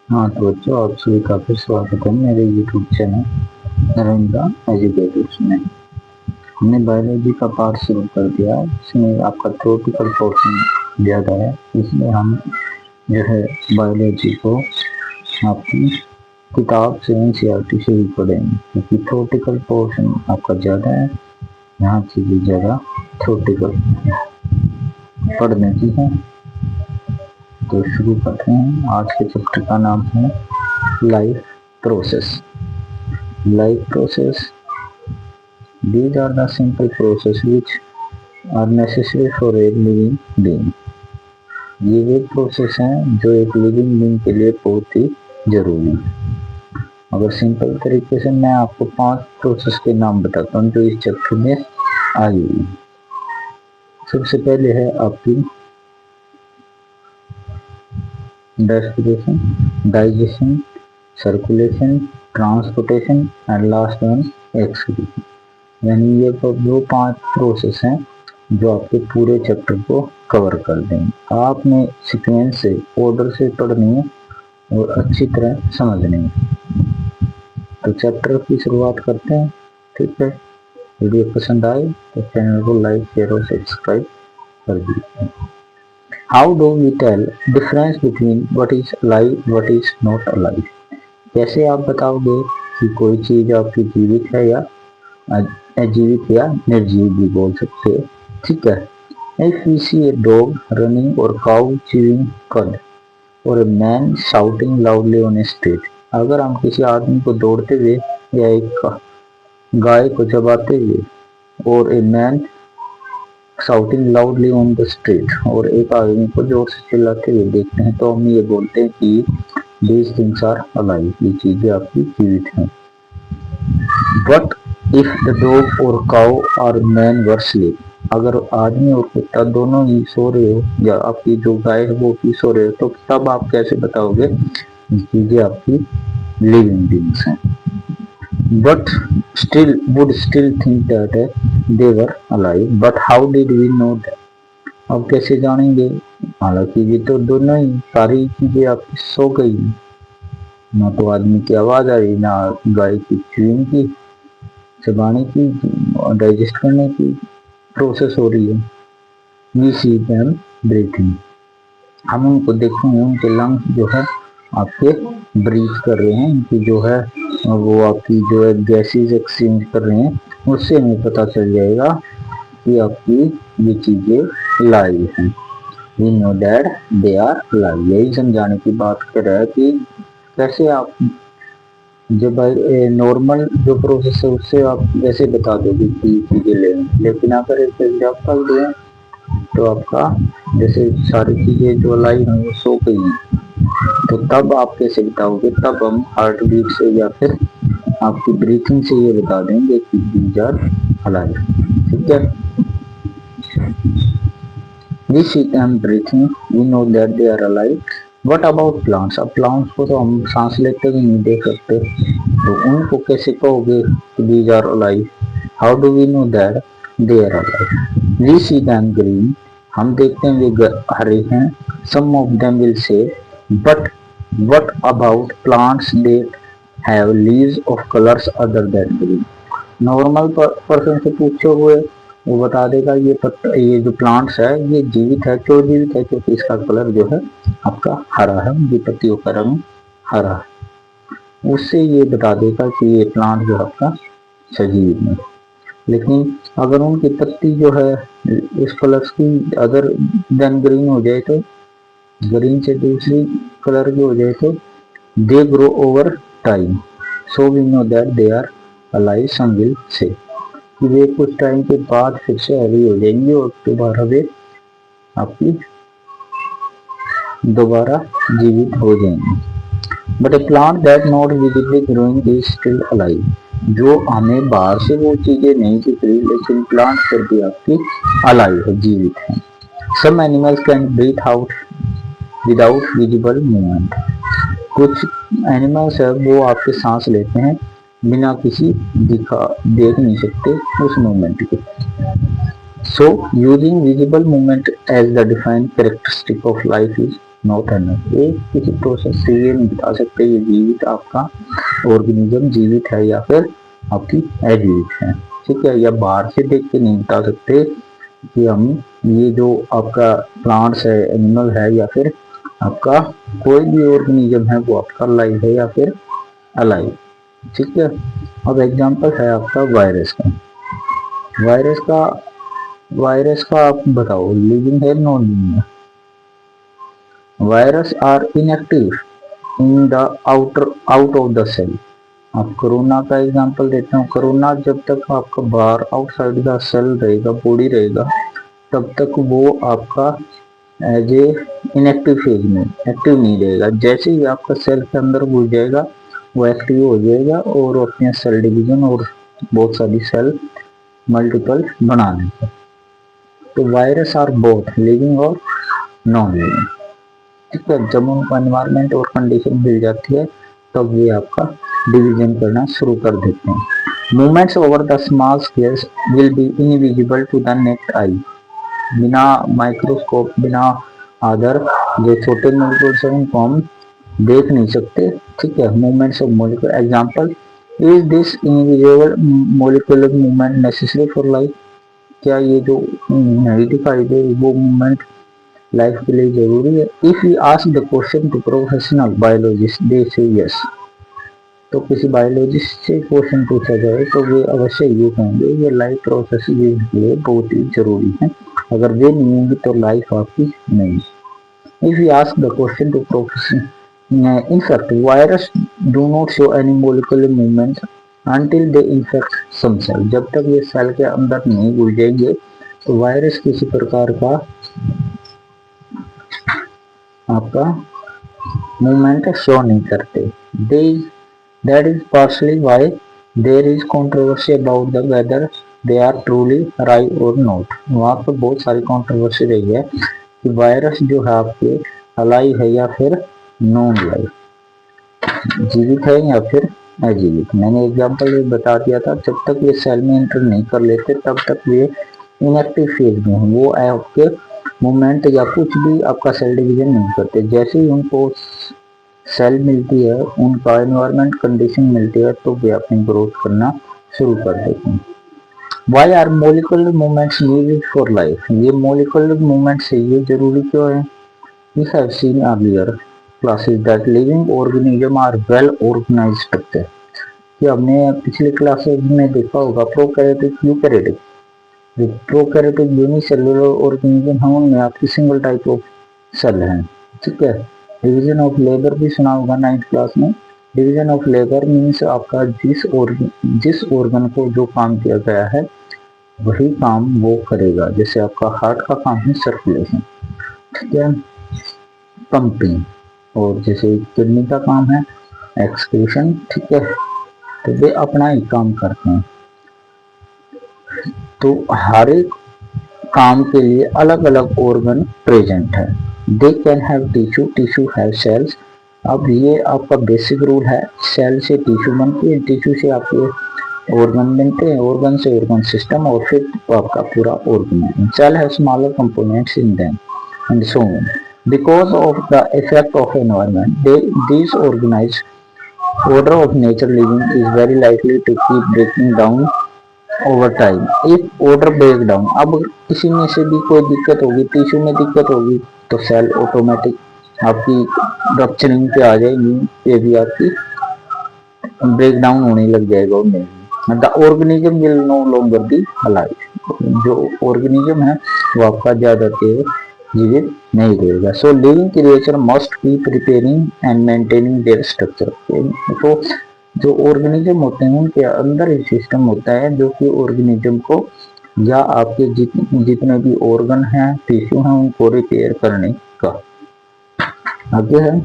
हाँ तो बच्चों, आप सभी का फिर स्वागत है मेरे YouTube चैनल नरेंद्र एजुकेटर्स में। हमने बायोलॉजी का पार्ट शुरू कर दिया है। इसमें आपका थ्योरेटिकल पोर्शन ज़्यादा है, इसलिए हम जो है बायोलॉजी को आपकी किताब से एनसीईआरटी से ही पढ़ेंगे, क्योंकि थ्योरेटिकल पोर्शन आपका ज़्यादा है। यहाँ चीज़ें ज़्यादा थ्योरेटिकल पढ़ने की है। तो शुरू करते हैं। आज के चैप्टर का नाम है life process. Life process, these are the simple process which are necessary for a living being। ये वे प्रोसेस हैं जो एक लिविंग बीइंग के लिए बहुत ही जरूरी है। अगर सिंपल तरीके से मैं आपको 5 प्रोसेस के नाम बताता हूँ जो इस चैप्टर में आई हुई। सबसे पहले है आपकी respiration, digestion, circulation, transportation and last one excretion. यानी ये वो 5 प्रोसेस हैं जो आपके पूरे चैप्टर को कवर कर देंगे। आपने सीक्वेंस से, ऑर्डर से पढ़नी है और अच्छी तरह समझनी है। तो चैप्टर की शुरुआत करते हैं। ठीक है, वीडियो पसंद आए तो चैनल को लाइक, शेयर और सब्सक्राइब कर दीजिए। How do we tell difference between what is alive, what is not alive? कैसे आप बताओगे कि कोई चीज आपकी जीवित है या अजीवित या निर्जीव भी बोल सकते हो। ठीक है, if we see a dog running और काउ चीविंग कड और a man shouting loudly on a street, अगर हम किसी आदमी को दौड़ते हुए या एक गाय को चबाते हुए और a man shouting loudly on the street और एक आदमी को जोर से चिल्लाते हुए देखते हैं, तो हम ये बोलते हैं कि दीज थिंग्स आर अलाइव, ये चीजें आपकी जीवित हैं। बट इफ द डॉग और काउ और मैन वर स्लीप, अगर आदमी और कुत्ता दोनों ही सो रहे हो या आपकी जो गाय है वो भी सो रहे हो, तो तब आप कैसे बताओगे चीजें आपकी लिविंग बीइंग्स हैं। But still would still think that they were alive, but how did we know that? अब कैसे जानेंगे? हालांकि ये तो दोनों ही सारी चीजें आपकी सो गई, ना तो आदमी की आवाज आ रही, ना गाय की च्यूइंग की, चबाने की, डाइजेस्ट करने की प्रोसेस हो रही है। वी सी देम ब्रीथिंग, हम उनको देखेंगे, उनके लंग्स जो है आपके ब्रीथ कर रहे हैं, उनकी जो है वो आपकी जो है गैसेज एक्सचेंज कर रहे हैं, उससे हमें पता चल जाएगा कि आपकी ये चीजें लाइव हैं। We know that they are live. यही समझाने की बात कर रहा है कि कैसे आप जब नॉर्मल जो प्रोसेस है उससे आप ऐसे बता दोगे कि चीजें लें, लेकिन अगर एक एग्जाम्पल दें तो आपका जैसे सारी चीजें जो लाइव हैं वो सो गई हैं, तो तब आप कैसे बताओगे? तब हम हार्ट बीट से या फिर आपकी ब्रीथिंग से ये बता देंगे कि दीज आर अलाइव। ठीक है, we see them breathing, we know that they are alive। What about plants? अब प्लांट्स को तो हम सांस लेते हुए नहीं देख सकते, तो उनको कैसे कहोगे कि these are alive? How do we know that they are alive? We see them green, हम देखते हैं वे हरे हैं। Some of them will say, but what about plants that have leaves of colors other than green? Normal person से पूछोगे वो बता देगा ये जो प्लांट्स है ये जीवित है। क्यों जीवित है? क्योंकि इसका कलर जो है आपका हरा है, उनकी पत्तियों का रंग हरा है। उससे ये बता देगा कि ये प्लांट जो है आपका सजीव है। लेकिन अगर उनकी पत्ती जो है इस कलर की अदर देन ग्रीन हो जाए, तो ग्रीन से दूसरी कलर की हो जाए, तो they grow over time, so we know that they are alive. Some will say कि वे कुछ टाइम के बाद फिर से हरी हो जाएंगे और दोबारा वे आपकी दोबारा जीवित हो जाएंगे। But A plant that not visibly growing is still alive, जो हमें बाहर से वो चीजें नहीं दिख रही लेकिन प्लांट फिर भी आपकी अलाइव है, जीवित है। Some animals can breathe out without visible movement, कुछ एनिमल्स है वो आपके सांस लेते हैं बिना किसी देख नहीं सकते उस मूवमेंट के। So using visible movement as the defined characteristic of life is not enough. ये किसी प्रोसेस से ये नहीं बता सकते ये जीवित आपका ऑर्गेनिज्म जीवित है या फिर आपकी अजीवित है, ठीक है। या बाहर से देख के नहीं बता सकते कि हम ये जो आपका प्लांट्स है, एनिमल है या फिर आपका कोई भी ऑर्गेनिज्म है वो आपका लाइव है या फिर अलाइव, ठीक है। अब एग्जांपल है आपका वायरस का। वायरस का आप बताओ लिविंग है नॉन लिविंग है। Virus are inactive in the out of the cell. आप कोरोना का एग्जांपल देते हो। कोरोना जब तक आपका बाहर आउटसाइड द सेल रहेगा, बॉडी रहेगा, तब तक वो आपका एज ए इनएक्टिव फेज में एक्टिव नहीं रहेगा। जैसे ही आपका सेल के अंदर घुस जाएगा वो एक्टिव हो जाएगा और अपने सेल डिवीजन और बहुत सारी सेल मल्टीपल बना लेगा। तो वायरस आर बोथ लिविंग और नॉन लिविंग, ठीक है। जब उनको एनवायरमेंट और कंडीशन मिल जाती है तब ये आपका डिवीजन करना शुरू कर देते हैं। Movements over the small scales will be invisible to the next eye. बिना माइक्रोस्कोप, बिना अदर जो छोटे मॉलिक्यूल्स हैं उनको हम देख नहीं सकते, ठीक है। Movements of molecule example, is this invisible molecular movement necessary for life. क्या ये जो नहीं दिखाई दे वो मूवमेंट लाइफ के लिए जरूरी है। If you ask the question to professional biologist they say yes. तो किसी बायोलॉजिस्ट से क्वेश्चन पूछा जाए तो वे अवश्य ये कहेंगे ये लाइफ प्रोसेस के लिए बहुत ही जरूरी है, अगर वे नहीं होंगे तो लाइफ आपकी नहीं। If you ask the question to profession, in fact virus do not show any molecular movement until they infect some cell। जब तक ये सेल के अंदर नहीं घुस जाएंगे तो वायरस किसी प्रकार का आपका मूवमेंट शो नहीं करते। That is partially why there is controversy about the whether they are truly alive or not। वहाँ पर बहुत सारी कंट्रोवर्सी रही है कि वायरस जो है आपके अलाइव है या फिर नॉन लाइव, जीवित है या फिर अजीवित। मैंने एग्जांपल ये बता दिया था, जब तक ये सेल में एंटर नहीं कर लेते तब तक ये इनएक्टिव फेज में है, वो आपके मूवमेंट या कुछ भी आपका सेल डिवीजन नहीं करते। जैसे ही उनको सेल मिलती है, उनका एनवायरमेंट कंडीशन मिलती है तो वे अपनी ग्रोथ करना शुरू कर देते हैं। Why are molecular movements needed for life. ये मोलिकुलर मूवमेंट्स ये जरूरी क्यों है। We have seen earlier classes that living organism are well organised structure. कि हमने पिछले क्लासेस में देखा होगा प्रोकैरियोटिक, यूकैरियोटिक। जो प्रोकैरियोटिक यूनिसेलुलर ऑर्गेनिज्म है उनमें आपकी सिंगल टाइप ऑफ सेल है, ठीक है। डिवीजन ऑफ लेबर भी सुना होगा 9th क्लास में। डिवीजन ऑफ लेबर मीन्स आपका जिस ऑर्गन को जो काम दिया गया है वही काम वो करेगा। जैसे आपका हार्ट का काम है सर्कुलेशन, ठीक है, पंपिंग, और जैसे किडनी का काम है एक्सक्रीशन, ठीक है। तो वे अपना ही काम करते हैं। तो हर एक काम के लिए अलग अलग ऑर्गन प्रेजेंट है। They can have tissue, tissue have cells. अब ये आपका बेसिक रूल है, सेल से टिश्यू बनती है, टिश्यू से आपके ऑर्गन बनते हैं, ऑर्गन से ऑर्गन सिस्टम और फिर आपका पूरा ऑर्गन। सेल है smaller components in them and so on. Because of the effect of environment this organised order of nature living is very likely to keep breaking down over time if order break down। अब किसी में से भी कोई दिक्कत होगी, tissue में दिक्कत होगी तो सेल ऑटोमेटिक आपकी रप्चरिंग पे आ जाएगी, ये भी आपकी ब्रेक डाउन होने लग जाएगा उनमें। The organism will no longer be alive. जो ऑर्गेनिज्म है वो आपका ज्यादा देर जीवित नहीं रहेगा। So living creature must be preparing and maintaining their structure. तो जो ऑर्गेनिज्म होते हैं उनके अंदर एक सिस्टम होता है जो कि ऑर्गेनिज्म को या आपके जितने भी ऑर्गन हैं, टिश्यू हैं, उनको रिपेयर करने का। आगे है